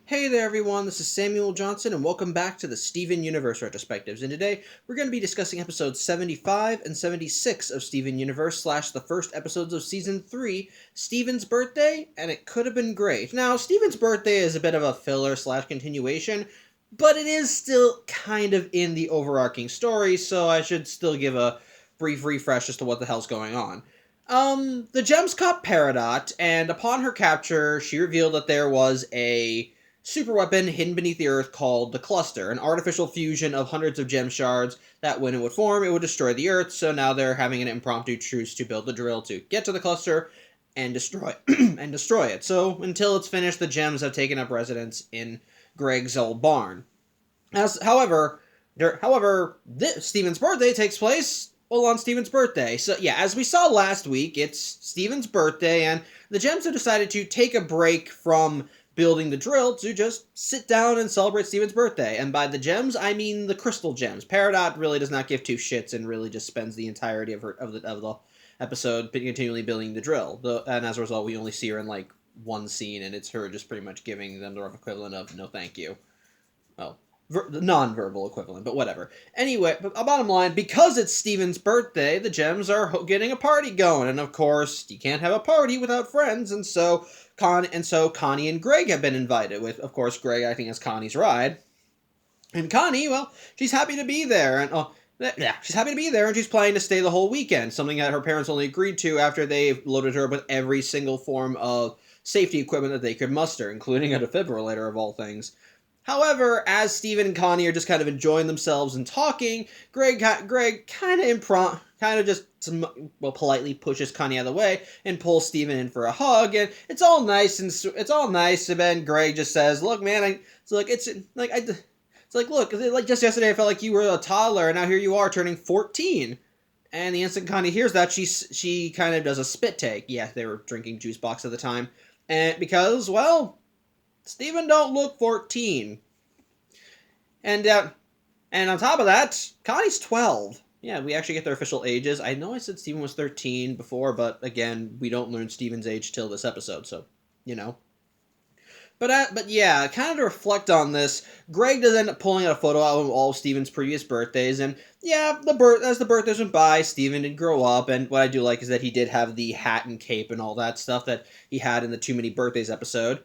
Hey there everyone, this is Samuel Johnson and welcome back to the Steven Universe Retrospectives, and today we're going to be discussing episodes 75 and 76 of Steven Universe / the first episodes of Season 3, Steven's Birthday, and It Could Have Been Great. Now, Steven's Birthday is a bit of a filler / continuation, but it is still kind of in the overarching story, so I should still give a brief refresh as to what the hell's going on. The gems caught Peridot, and upon her capture, she revealed that there was a superweapon hidden beneath the earth called the Cluster, an artificial fusion of hundreds of gem shards that when it would form, it would destroy the earth, so now they're having an impromptu truce to build the drill to get to the cluster and destroy it. So until it's finished, the gems have taken up residence in Greg's old barn. However, Steven's birthday takes place on Steven's birthday. So yeah, as we saw last week, it's Steven's birthday, and the gems have decided to take a break from building the drill to just sit down and celebrate Steven's birthday. And by the gems, I mean the crystal gems. Peridot really does not give two shits and really just spends the entirety of the episode continually building the drill. And as a result, we only see her in like one scene, and it's her just pretty much giving them the rough equivalent of no thank you. Well, the non-verbal equivalent, but whatever. Anyway, but bottom line, because it's Steven's birthday, the gems are getting a party going, and of course, you can't have a party without friends, and so Connie and Greg have been invited, with, of course, Greg acting as Connie's ride. And Connie, well, she's happy to be there, and she's happy to be there, and she's planning to stay the whole weekend, something that her parents only agreed to after they loaded her with every single form of safety equipment that they could muster, including a defibrillator of all things. However, as Steven and Connie are just kind of enjoying themselves and talking, Greg kind of just politely pushes Connie out of the way and pulls Steven in for a hug, and it's all nice, and then Greg just says, "Look, man, look, just yesterday I felt like you were a toddler, and now here you are turning 14." And the instant Connie hears that, she kind of does a spit take. Yeah, they were drinking juice box at the time, and because, well, Steven don't look 14. And on top of that, Connie's 12. Yeah, we actually get their official ages. I know I said Steven was 13 before, but again, we don't learn Steven's age till this episode, so, you know. But yeah, kind of to reflect on this, Greg does end up pulling out a photo album of all of Steven's previous birthdays, and yeah, as the birthdays went by, Steven did grow up, and what I do like is that he did have the hat and cape and all that stuff that he had in the Too Many Birthdays episode.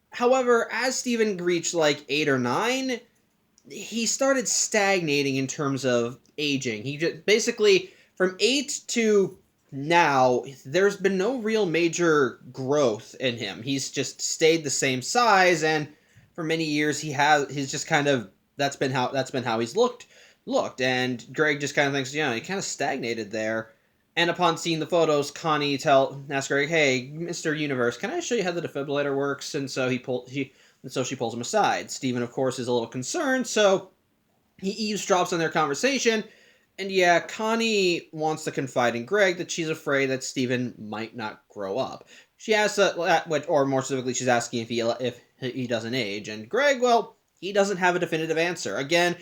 However, as Steven reached like 8 or 9, he started stagnating in terms of aging. He just basically, from 8 to now, there's been no real major growth in him. He's just stayed the same size, and for many years he's just kind of that's been how he's looked. And Greg just kind of thinks, he kind of stagnated there. And upon seeing the photos, Connie asks Greg, "Hey, Mr. Universe, can I show you how the defibrillator works?" And so she pulls him aside. Steven, of course, is a little concerned, so he eavesdrops on their conversation. And yeah, Connie wants to confide in Greg that she's afraid that Steven might not grow up. She asks, or more specifically, she's asking if he doesn't age. And Greg, well, he doesn't have a definitive answer. Again,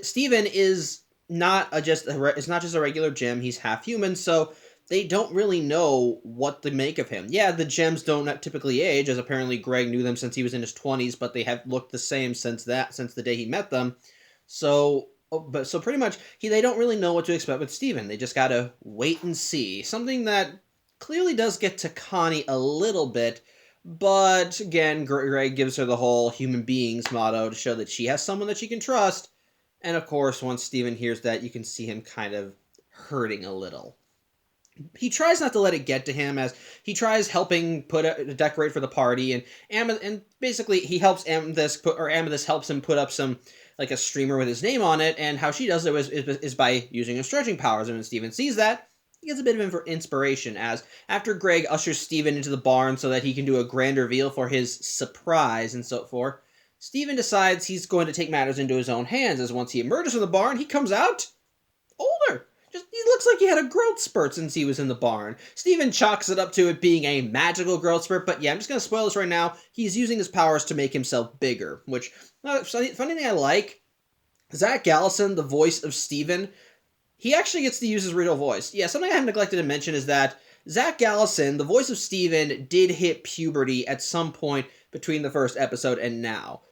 Steven is not just a regular gem. He's half human, so they don't really know what to make of him. Yeah, the gems don't typically age, as apparently Greg knew them since he was in his 20s, but they have looked the same since the day he met them. So pretty much, they don't really know what to expect with Steven. They just gotta wait and see. Something that clearly does get to Connie a little bit, but again, Greg gives her the whole human beings motto to show that she has someone that she can trust. And of course, once Steven hears that, you can see him kind of hurting a little. He tries not to let it get to him, as he tries helping decorate for the party, and basically he helps Amethyst helps him put up some, like a streamer with his name on it, and how she does it is by using her stretching powers, and when Steven sees that, he gets a bit of inspiration, as after Greg ushers Steven into the barn so that he can do a grand reveal for his surprise and so forth, Steven decides he's going to take matters into his own hands, as once he emerges from the barn, he comes out older. He looks like he had a growth spurt since he was in the barn. Steven chalks it up to it being a magical growth spurt, but yeah, I'm just going to spoil this right now. He's using his powers to make himself bigger, which, funny thing I like, Zach Gallison, the voice of Steven, he actually gets to use his real voice. Yeah, something I have neglected to mention is that Zach Gallison, the voice of Steven, did hit puberty at some point between the first episode and now.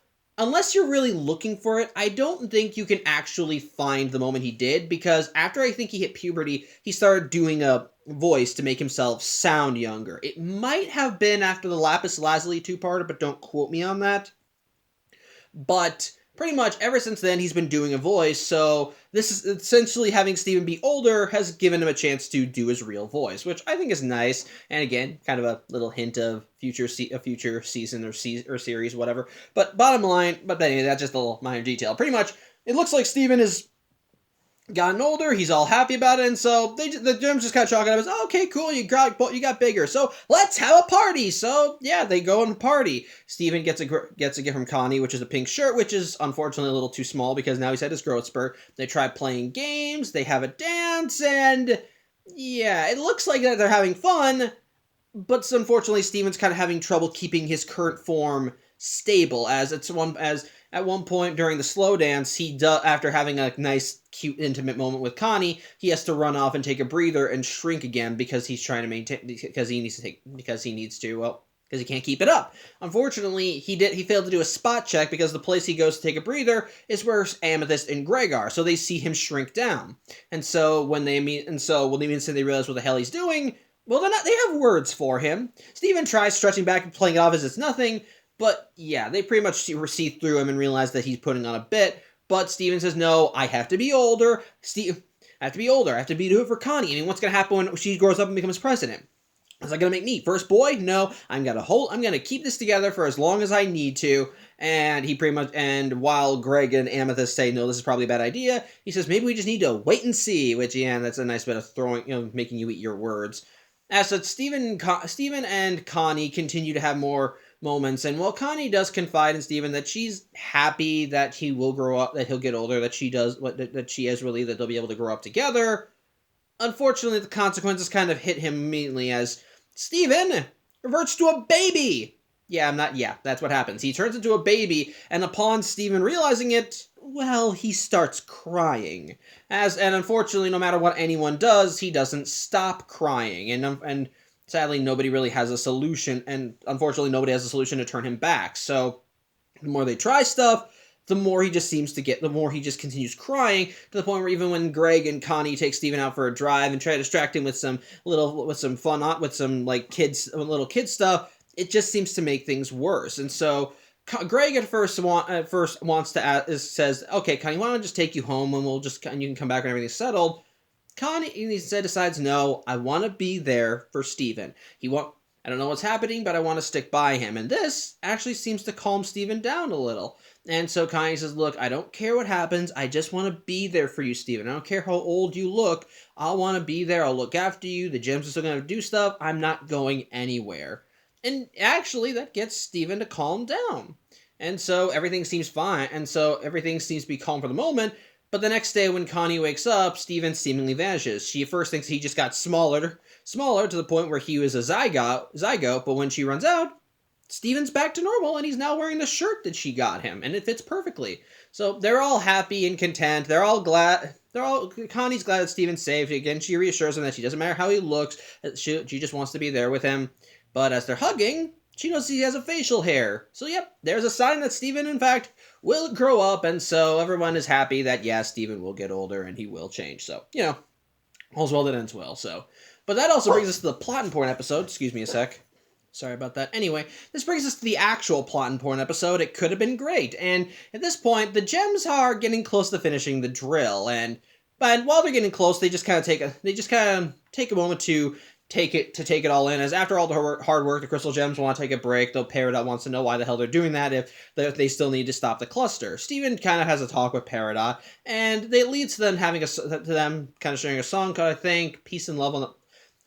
Unless you're really looking for it, I don't think you can actually find the moment he did, because after I think he hit puberty, he started doing a voice to make himself sound younger. It might have been after the Lapis Lazuli two-parter, but don't quote me on that. But pretty much ever since then, he's been doing a voice, so this is essentially having Steven be older has given him a chance to do his real voice, which I think is nice. And again, kind of a little hint of a future season or series, whatever. But bottom line, but anyway, that's just a little minor detail. Pretty much, it looks like Steven is gotten older, he's all happy about it, and so the Gems just kind of chalk it up as, oh, okay, cool, you got bigger, so let's have a party. So yeah, they go and party. Steven gets a gift from Connie, which is a pink shirt, which is unfortunately a little too small because now he's had his growth spurt. They try playing games, they have a dance, and yeah, it looks like that they're having fun, but unfortunately Steven's kind of having trouble keeping his current form stable, as at one point during the slow dance, after having a nice, cute, intimate moment with Connie, he has to run off and take a breather and shrink again because he's trying to maintain, because he can't keep it up. Unfortunately, he failed to do a spot check because the place he goes to take a breather is where Amethyst and Greg are, so they see him shrink down. And so when they realize what the hell he's doing, well, they have words for him. Steven tries stretching back and playing it off as it's nothing, but yeah, they pretty much see through him and realize that he's putting on a bit. But Steven says, no, I have to be older. I have to be older. I have to do it for Connie. I mean, what's going to happen when she grows up and becomes president? Is that going to make me first boy? No, I'm going to keep this together for as long as I need to. And while Greg and Amethyst say, no, this is probably a bad idea, he says, maybe we just need to wait and see, which, yeah, that's a nice bit of making you eat your words. As such, Steven and Connie continue to have more moments, and while Connie does confide in Steven that she's happy that he will grow up, that he'll get older, that she is relieved that they'll be able to grow up together, unfortunately the consequences kind of hit him immediately as Steven reverts to a baby. That's what happens. He turns into a baby, and upon Steven realizing it, well, he starts crying. And unfortunately, no matter what anyone does, he doesn't stop crying, and sadly, nobody really has a solution, and unfortunately, nobody has a solution to turn him back. So, the more they try stuff, the more he just continues crying, to the point where even when Greg and Connie take Steven out for a drive and try to distract him with some little kid stuff, it just seems to make things worse. And so, Greg at first says, okay, Connie, why don't I just take you home and you can come back when everything's settled. Connie instead decides, no, I want to be there for Steven. I don't know what's happening, but I want to stick by him. And this actually seems to calm Steven down a little. And so Connie says, look, I don't care what happens. I just want to be there for you, Steven. I don't care how old you look. I want to be there. I'll look after you. The Gems are still going to do stuff. I'm not going anywhere. And actually, that gets Steven to calm down. And so everything seems fine. And so everything seems to be calm for the moment. But the next day when Connie wakes up, Steven seemingly vanishes. She first thinks he just got smaller to the point where he was a zygote, but when she runs out, Steven's back to normal, and he's now wearing the shirt that she got him, and it fits perfectly. So they're all happy and content. They're all glad. Connie's glad that Steven's safe. Again, she reassures him that she doesn't matter how he looks. She just wants to be there with him. But as they're hugging, she knows he has a facial hair. So yep, there's a sign that Steven, in fact, will grow up, and so everyone is happy that, yeah, Steven will get older and he will change. So, all's well that ends well. So, but that also brings us to the plot and porn episode. Excuse me a sec. Sorry about that. Anyway, this brings us to the actual plot and porn episode. It could have been great. And at this point, the Gems are getting close to finishing the drill. But while they're getting close, they just kind of take a moment to take it all in, as after all the hard work, the Crystal Gems want to take a break, though Peridot wants to know why the hell they're doing that if they still need to stop the cluster. Steven kind of has a talk with Peridot, and it leads to them kind of sharing a song called, I think, Peace and Love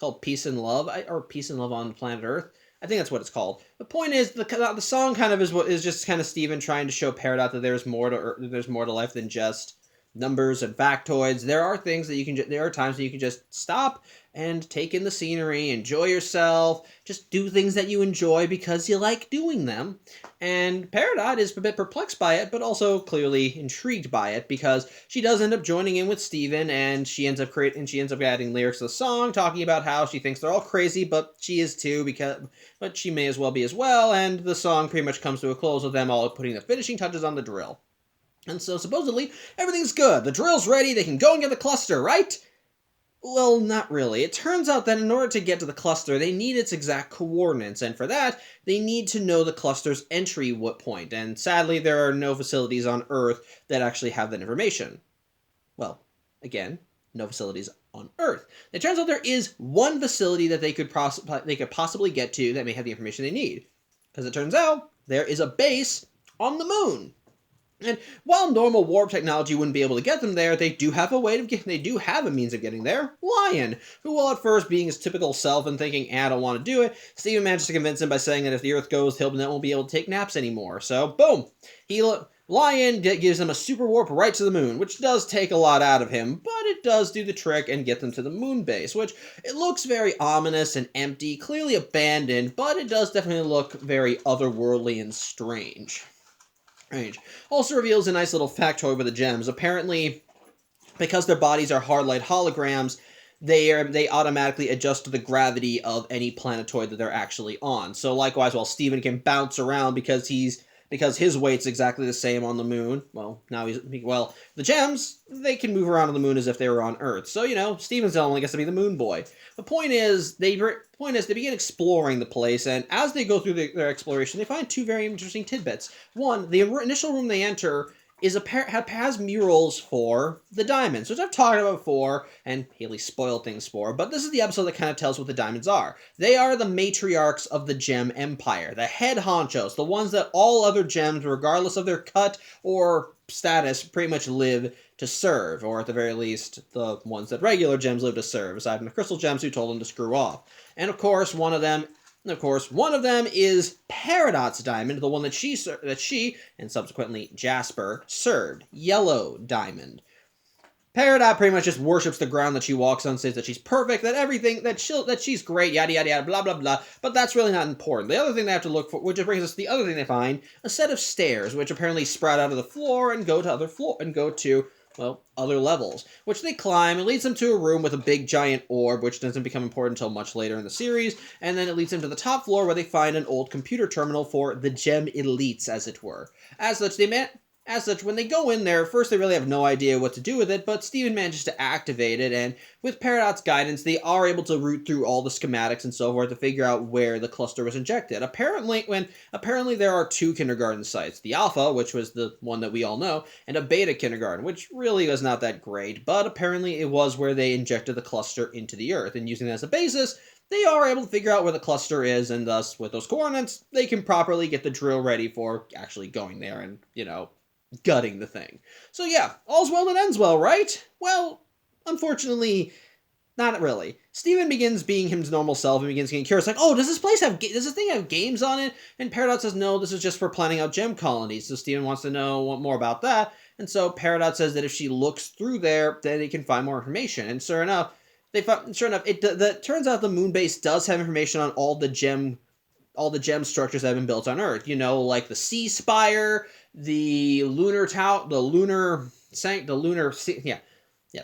or Peace and Love on Planet Earth. I think that's what it's called. The point is, the song kind of is just kind of Steven trying to show Peridot that there's more to life than just numbers and factoids. There are times that you can just stop and take in the scenery, enjoy yourself, just do things that you enjoy because you like doing them. And Peridot is a bit perplexed by it, but also clearly intrigued by it because she does end up joining in with Steven, and she ends up adding lyrics to the song, talking about how she thinks they're all crazy, but she is too, but she may as well be as well, and the song pretty much comes to a close with them all putting the finishing touches on the drill. And so supposedly, everything's good. The drill's ready, they can go and get the cluster, right? Well, not really. It turns out that in order to get to the cluster, they need its exact coordinates, and for that, they need to know the cluster's entry point, and sadly, there are no facilities on Earth that actually have that information. Well, again, no facilities on Earth. It turns out there is one facility that they could possibly get to that may have the information they need, because it turns out there is a base on the moon. And while normal warp technology wouldn't be able to get them there, they do have a means of getting there. Lion, who while at first being his typical self and thinking, I don't want to do it, Steven manages to convince him by saying that if the Earth goes, he won't be able to take naps anymore. So, boom! Lion gives him a super warp right to the moon, which does take a lot out of him, but it does do the trick and get them to the moon base, which it looks very ominous and empty, clearly abandoned, but it does definitely look very otherworldly and strange. Also reveals a nice little factoid with the gems. Apparently, because their bodies are hard-light holograms, they automatically adjust to the gravity of any planetoid that they're actually on. So likewise, while Steven can bounce around because his weight's exactly the same on the moon, the gems, they can move around on the moon as if they were on Earth. So, Steven's only gets to be the moon boy. The point is, they begin exploring the place, and as they go through their exploration, they find two very interesting tidbits. One, the initial room they enter has murals for the diamonds, which I've talked about before, and Haley spoiled things for, but this is the episode that kind of tells what the diamonds are. They are the matriarchs of the gem empire, the head honchos, the ones that all other gems, regardless of their cut or status, pretty much live to serve, or at the very least, the ones that regular gems live to serve, aside from the crystal gems who told them to screw off. And of course, one of them is Peridot's diamond, the one that she and subsequently Jasper served, Yellow Diamond. Peridot pretty much just worships the ground that she walks on, says that she's perfect, that she's great, yada yada yada, blah blah blah. But that's really not important. The other thing they have to look for, which brings us to the other thing they find, a set of stairs, which apparently sprout out of the floor and go to other levels, which they climb. It leads them to a room with a big giant orb, which doesn't become important until much later in the series, and then it leads them to the top floor where they find an old computer terminal for the gem elites, as it were. As such, when they go in there, first they really have no idea what to do with it, but Steven manages to activate it, and with Peridot's guidance, they are able to root through all the schematics and so forth to figure out where the cluster was injected. Apparently there are two kindergarten sites, the Alpha, which was the one that we all know, and a Beta kindergarten, which really was not that great, but apparently it was where they injected the cluster into the Earth, and using that as a basis, they are able to figure out where the cluster is, and thus, with those coordinates, they can properly get the drill ready for actually going there and, gutting the thing. So yeah, all's well that ends well, right? Well, unfortunately, not really. Steven begins being his normal self and begins getting curious, like, oh, does this thing have games on it? And Peridot says, no, this is just for planning out gem colonies. So Steven wants to know more about that. And so Peridot says that if she looks through there, then he can find more information. And sure enough, it turns out the moon base does have information on all the gem structures that have been built on Earth. Like the Sea Spire, the lunar tower, the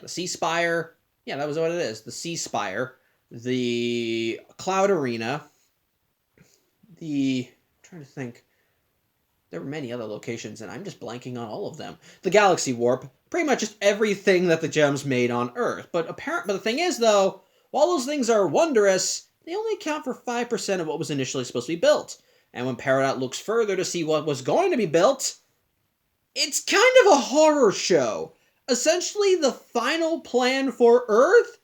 Sea Spire. Yeah, that was what it is. The Sea Spire, the Cloud Arena, I'm trying to think. There were many other locations, and I'm just blanking on all of them. The Galaxy Warp, pretty much just everything that the gems made on Earth. But the thing is, though, while those things are wondrous, they only account for 5% of what was initially supposed to be built. And when Peridot looks further to see what was going to be built, it's kind of a horror show. Essentially, the final plan for Earth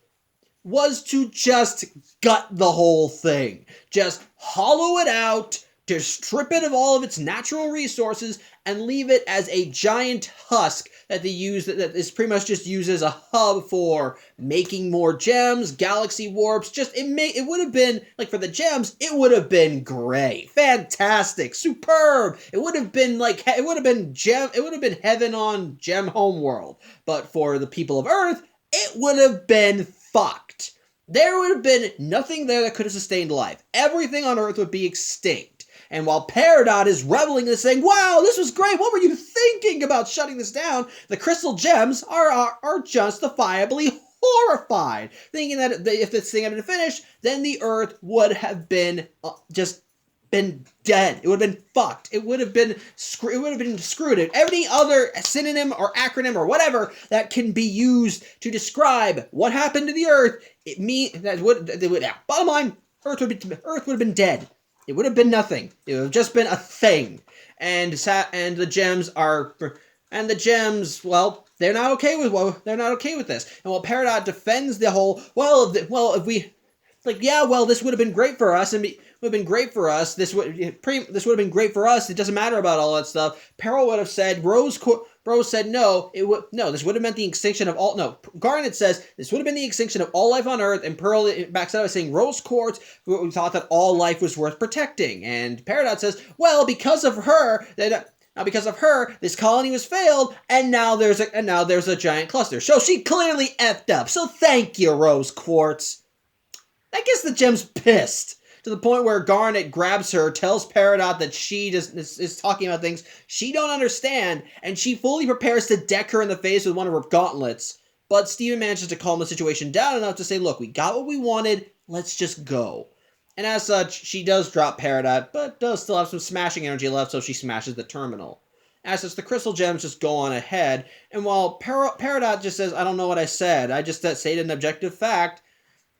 was to just gut the whole thing. Just hollow it out, to strip it of all of its natural resources, and leave it as a giant husk that is pretty much just used as a hub for making more gems, galaxy warps. It would have been, like, for the gems, it would have been great, fantastic, superb. It would have been heaven on gem homeworld. But for the people of Earth, it would have been fucked. there would have been nothing there that could have sustained life. Everything on Earth would be extinct. And while Peridot is reveling and saying, wow, this was great, what were you thinking about shutting this down? The crystal gems are justifiably horrified, thinking that if this thing had been finished, then the Earth would have been just been dead. It would have been fucked. It would have been screwed. Any other synonym or acronym or whatever that can be used to describe what happened to the Earth, bottom line, Earth would have been dead. It would have been nothing. It would have just been a thing. And the gems, well, they're not okay with this. And while Peridot defends the whole, this would have been great for us, and would have been great for us. This would have been great for us. It doesn't matter about all that stuff. Peril would have said, Rose said no. This would have meant the extinction of all. No, Garnet says this would have been the extinction of all life on Earth, and Pearl backs out by saying Rose Quartz we thought that all life was worth protecting, and Peridot says, well, because of her, this colony was failed, and now there's a giant cluster. So she clearly effed up. So thank you, Rose Quartz. I guess the gem's pissed. To the point where Garnet grabs her, tells Peridot that she is talking about things she don't understand, and she fully prepares to deck her in the face with one of her gauntlets. But Steven manages to calm the situation down enough to say, look, we got what we wanted, let's just go. And as such, she does drop Peridot, but does still have some smashing energy left, so she smashes the terminal. As such, the crystal gems just go on ahead, and while Peridot just says, I don't know what I said, I just stated an objective fact,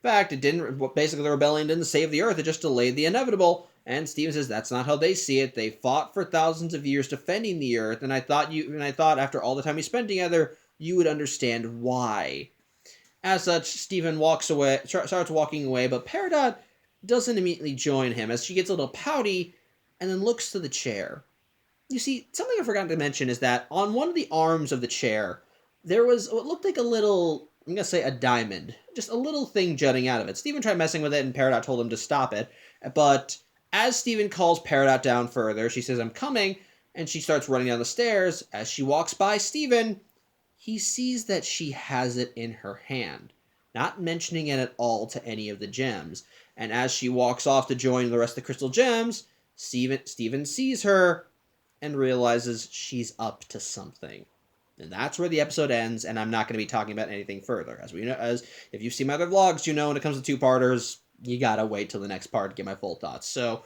it didn't. Basically, the rebellion didn't save the Earth; it just delayed the inevitable. And Steven says that's not how they see it. They fought for thousands of years defending the Earth, and I thought after all the time we spent together, you would understand why. As such, Steven starts walking away, but Peridot doesn't immediately join him as she gets a little pouty, and then looks to the chair. You see, something I forgot to mention is that on one of the arms of the chair, there was what looked like a little. I'm going to say a diamond. Just a little thing jutting out of it. Steven tried messing with it, and Peridot told him to stop it. But as Steven calls Peridot down further, she says, I'm coming, and she starts running down the stairs. As she walks by Steven, he sees that she has it in her hand, not mentioning it at all to any of the gems. And as she walks off to join the rest of the crystal gems, Steven sees her and realizes she's up to something. And that's where the episode ends, and I'm not going to be talking about anything further. As if you've seen my other vlogs, you know when it comes to two-parters, you gotta wait till the next part to get my full thoughts. So,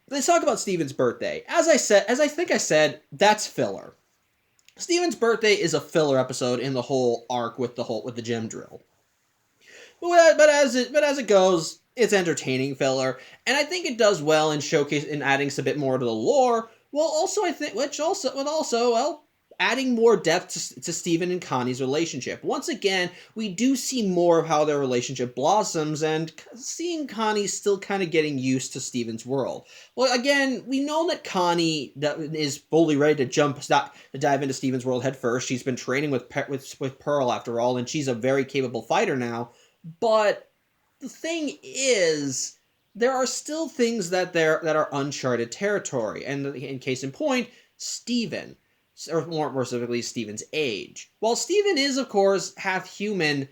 let's talk about Steven's birthday. As I think I said, that's filler. Steven's birthday is a filler episode in the whole arc with the gem drill. But as it goes, it's entertaining filler, and I think it does well in adding a bit more to the lore. Adding more depth to Steven and Connie's relationship. Once again, we do see more of how their relationship blossoms, and seeing Connie still kind of getting used to Steven's world. Well, again, we know that Connie is fully ready to dive into Steven's world head first. She's been training with Pearl after all, and she's a very capable fighter now. But the thing is, there are still things that are uncharted territory, and in case in point, Steven. Or more specifically, Steven's age. While Steven is, of course, half human,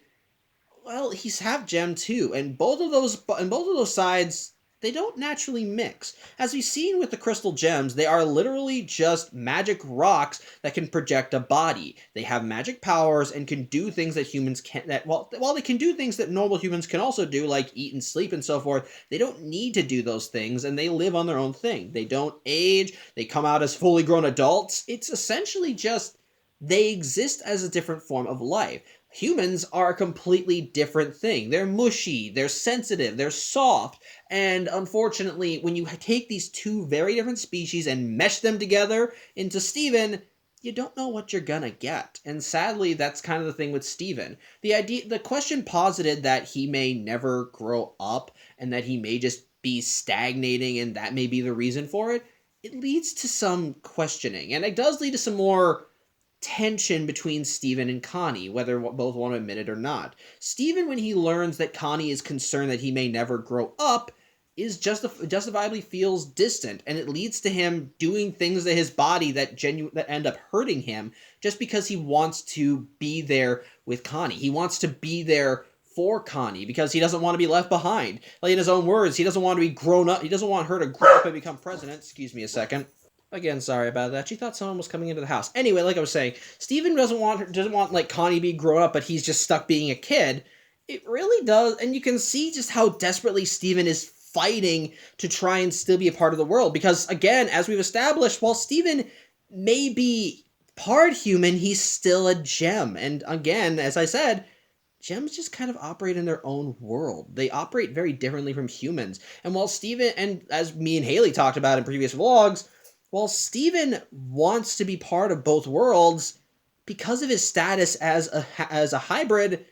well, he's half gem too, and both of those sides, they don't naturally mix. As we've seen with the crystal gems, they are literally just magic rocks that can project a body. They have magic powers and can do things that humans can't. While they can do things that normal humans can also do, like eat and sleep and so forth, they don't need to do those things, and they live on their own thing. They don't age. They come out as fully grown adults. It's essentially just they exist as a different form of life. Humans are a completely different thing. They're mushy, they're sensitive, they're soft, and unfortunately, when you take these two very different species and mesh them together into Steven, you don't know what you're gonna get. And sadly, that's kind of the thing with Steven. The question posited that he may never grow up, and that he may just be stagnating, and that may be the reason for it. It leads to some questioning, and it does lead to some more tension between Steven and Connie, whether both want to admit it or not. Steven, when he learns that Connie is concerned that he may never grow up, is justifiably feels distant, and it leads to him doing things to his body that end up hurting him, just because he wants to be there with Connie. He wants to be there for Connie because he doesn't want to be left behind. Like in his own words, he doesn't want to be grown up. He doesn't want her to grow up and become president. Excuse me a second. Again, sorry about that. She thought someone was coming into the house. Anyway, like I was saying, Steven doesn't want like Connie to be grown up, but he's just stuck being a kid. It really does, and you can see just how desperately Steven is fighting to try and still be a part of the world. Because again, as we've established, while Steven may be part human, he's still a gem. And again, as I said, gems just kind of operate in their own world. They operate very differently from humans. And while Steven, and as me and Haley talked about in previous vlogs, while Steven wants to be part of both worlds, because of his status as a hybrid,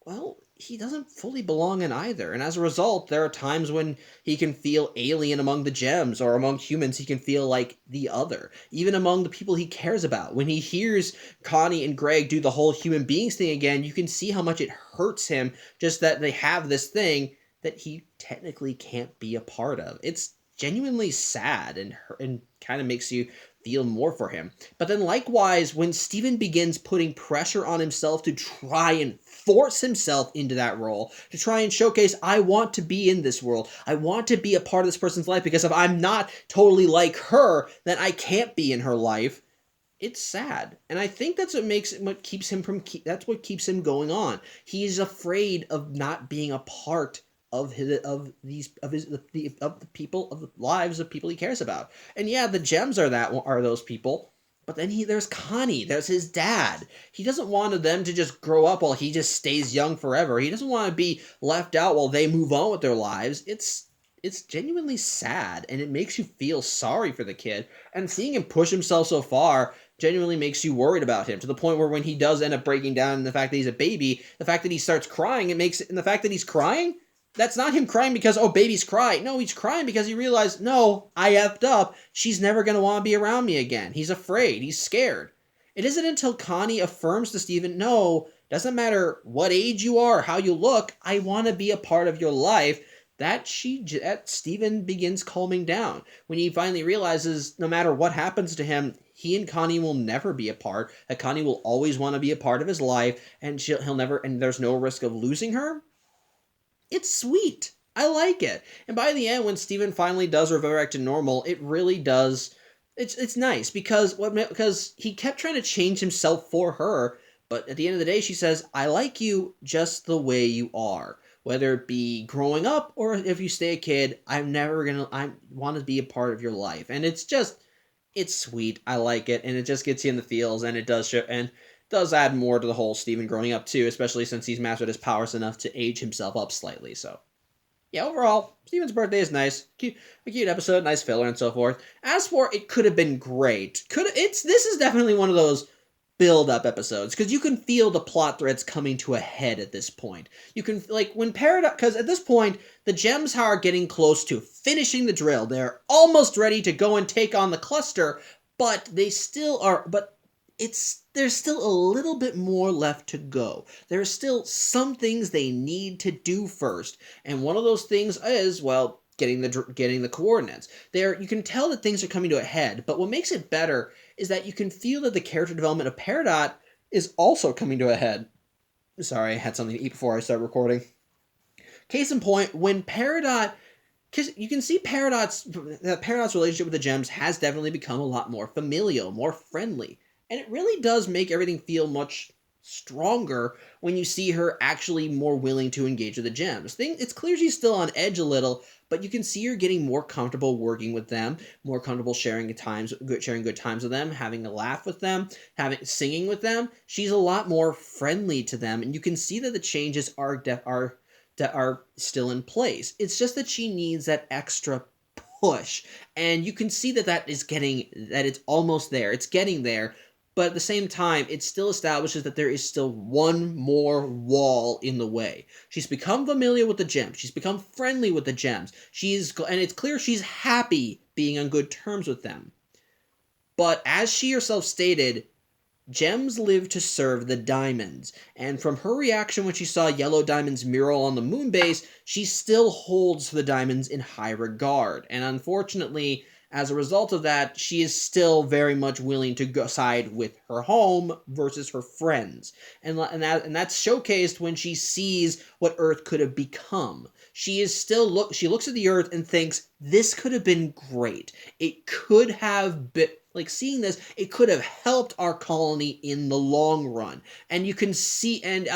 well, he doesn't fully belong in either. And as a result, there are times when he can feel alien among the gems, or among humans he can feel like the other. Even among the people he cares about. When he hears Connie and Greg do the whole human beings thing again, you can see how much it hurts him just that they have this thing that he technically can't be a part of. It's genuinely sad and kind of makes you feel more for him. But then likewise, when Steven begins putting pressure on himself to try and force himself into that role, to try and showcase, I want to be in this world, I want to be a part of this person's life, because if I'm not totally like her, then I can't be in her life, it's sad. And I think that's what keeps him going on. He's afraid of not being a part of the lives of people he cares about. And yeah, the gems are those people, but then there's Connie, there's his dad. He doesn't want them to just grow up while he just stays young forever. He doesn't want to be left out while they move on with their lives. It's genuinely sad, and it makes you feel sorry for the kid. And seeing him push himself so far genuinely makes you worried about him, to the point where when he does end up breaking down, and the fact that he's a baby, the fact that he starts crying, and the fact that he's crying, that's not him crying because, oh, babies cry. No, he's crying because he realized, no, I effed up. She's never going to want to be around me again. He's afraid. He's scared. It isn't until Connie affirms to Steven, no, doesn't matter what age you are, how you look, I want to be a part of your life, that Steven begins calming down. When he finally realizes, no matter what happens to him, he and Connie will never be apart, that Connie will always want to be a part of his life, and there's no risk of losing her. It's sweet. I like it. And by the end, when Steven finally does revert back to normal, it really does. It's nice because he kept trying to change himself for her, but at the end of the day, she says, I like you just the way you are. Whether it be growing up or if you stay a kid, I want to be a part of your life. And it's sweet. I like it. And it just gets you in the feels, and it does show, and does add more to the whole Steven growing up too, especially since he's mastered his powers enough to age himself up slightly. So yeah, overall, Steven's birthday is nice. A cute episode, nice filler and so forth. As for it could have been great. This is definitely one of those build-up episodes, because you can feel the plot threads coming to a head at this point. You can, like, when Peridot, because at this point, the gems are getting close to finishing the drill. They're almost ready to go and take on the cluster, but there's still a little bit more left to go. There's still some things they need to do first, and one of those things is, well, getting the coordinates. You can tell that things are coming to a head, but what makes it better is that you can feel that the character development of Peridot is also coming to a head. Sorry, I had something to eat before I started recording. Case in point, when Peridot, because you can see Peridot's relationship with the gems has definitely become a lot more familial, more friendly. And it really does make everything feel much stronger when you see her actually more willing to engage with the gems. It's clear she's still on edge a little, but you can see her getting more comfortable working with them, more comfortable sharing good times with them, having a laugh with them, singing with them. She's a lot more friendly to them, and you can see that the changes are still in place. It's just that she needs that extra push, and you can see that it's almost there. It's getting there. But at the same time, it still establishes that there is still one more wall in the way. She's become familiar with the gems. She's become friendly with the gems. And it's clear she's happy being on good terms with them. But as she herself stated, gems live to serve the diamonds. And from her reaction when she saw Yellow Diamond's mural on the moon base, she still holds the diamonds in high regard. And unfortunately, As a result of that, she is still very much willing to go side with her home versus her friends. And that's showcased when she sees what Earth could have become. She looks at the Earth and thinks, this could have been great. It could have been, like, seeing this, it could have helped our colony in the long run. And you can see, and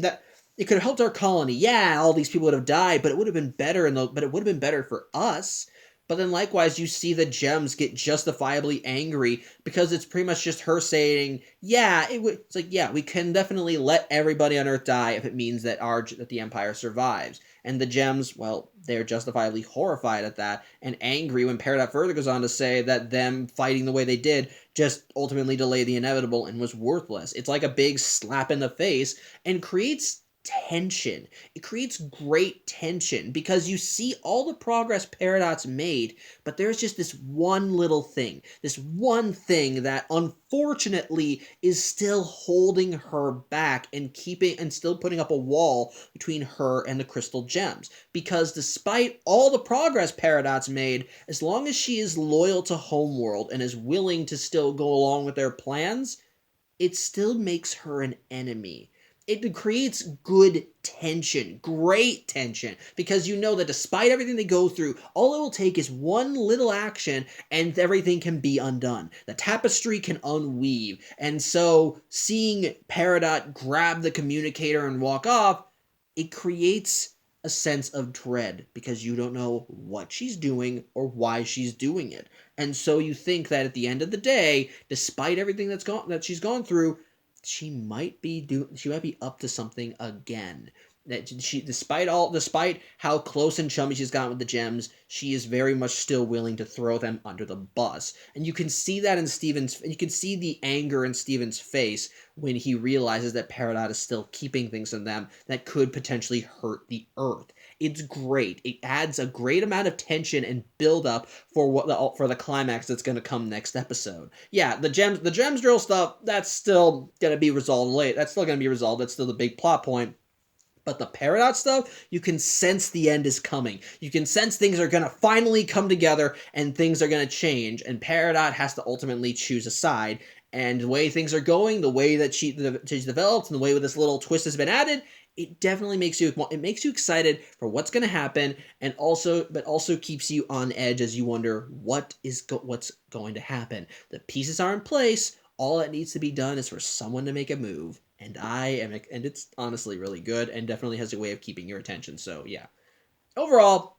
that it could have helped our colony. Yeah, all these people would have died, but it would have been better but it would have been better for us. But then likewise, you see the gems get justifiably angry because it's pretty much just her saying, yeah, it's like, yeah, we can definitely let everybody on Earth die if it means that the Empire survives. And the gems, well, they're justifiably horrified at that and angry when Peridot further goes on to say that them fighting the way they did just ultimately delayed the inevitable and was worthless. It's like a big slap in the face and creates tension. It creates great tension because you see all the progress Peridot's made, but there's just this one one thing that unfortunately is still holding her back and still putting up a wall between her and the crystal gems. Because despite all the progress Peridot's made, as long as she is loyal to Homeworld and is willing to still go along with their plans, it still makes her an enemy. It creates good tension, great tension, because you know that despite everything they go through, all it will take is one little action and everything can be undone. The tapestry can unweave. And so seeing Peridot grab the communicator and walk off, it creates a sense of dread because you don't know what she's doing or why she's doing it. And so you think that at the end of the day, despite everything that she's gone through, she might be up to something again. That she, despite how close and chummy she's gotten with the gems, she is very much still willing to throw them under the bus. And you can see that you can see the anger in Steven's face when he realizes that Peridot is still keeping things from them that could potentially hurt the Earth. It's great. It adds a great amount of tension and build up for the climax that's going to come next episode. Yeah, the gems drill stuff, that's still going to be resolved late. That's still going to be resolved. That's still the big plot point. But the Peridot stuff, you can sense the end is coming. You can sense things are going to finally come together and things are going to change. And Peridot has to ultimately choose a side. And the way things are going, the way that she's developed, and the way that this little twist has been added, it definitely makes you excited for what's going to happen, and also keeps you on edge as you wonder what's going to happen. The pieces are in place. All that needs to be done is for someone to make a move, and it's honestly really good and definitely has a way of keeping your attention. So yeah, overall,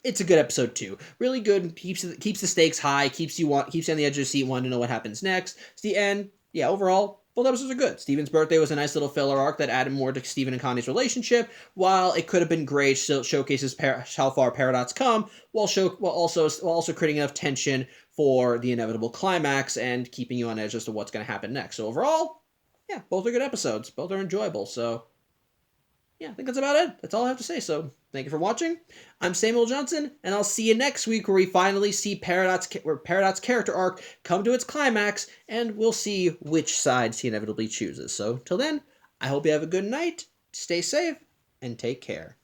it's a good episode too. Really good. Keeps the stakes high. Keeps you on the edge of your seat, wanting to know what happens next. It's the end. Yeah, overall, both episodes are good. Steven's birthday was a nice little filler arc that added more to Steven and Connie's relationship. While it could have been great, showcases how far Peridot's come, while also creating enough tension for the inevitable climax and keeping you on edge as to what's going to happen next. So overall, yeah, both are good episodes. Both are enjoyable. So yeah, I think that's about it. That's all I have to say. So thank you for watching. I'm Samuel Johnson, and I'll see you next week where we finally see Peridot's character arc come to its climax, and we'll see which side he inevitably chooses. So till then, I hope you have a good night, stay safe, and take care.